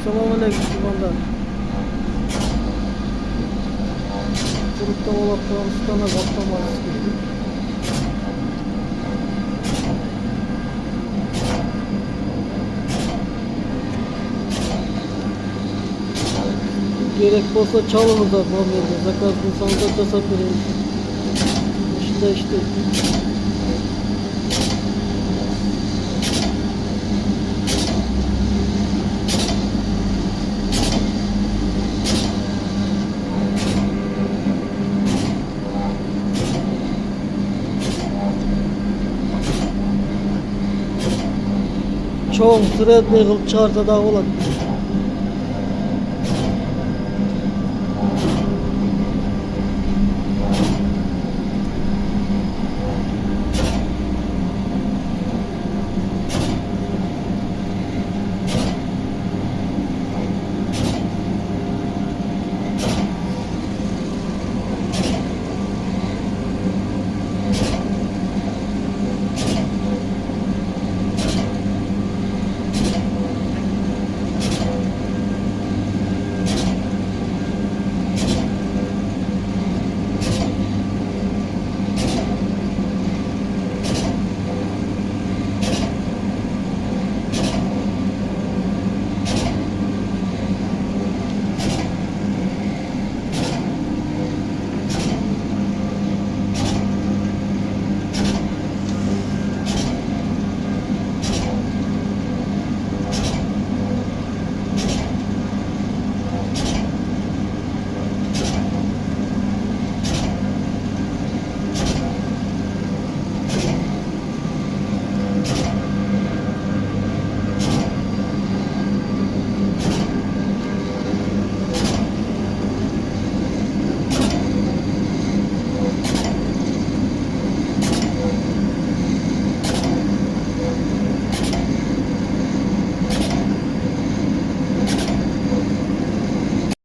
Assalamualaikum kumandan. Kurutta ola Kırgızistan'a katlamanız gibi. Gerek olsa çalınır da Muhammed'e. Zakaz insanı da casap verir. İşte. Çoğun sırada kılıp çağırsa da olur.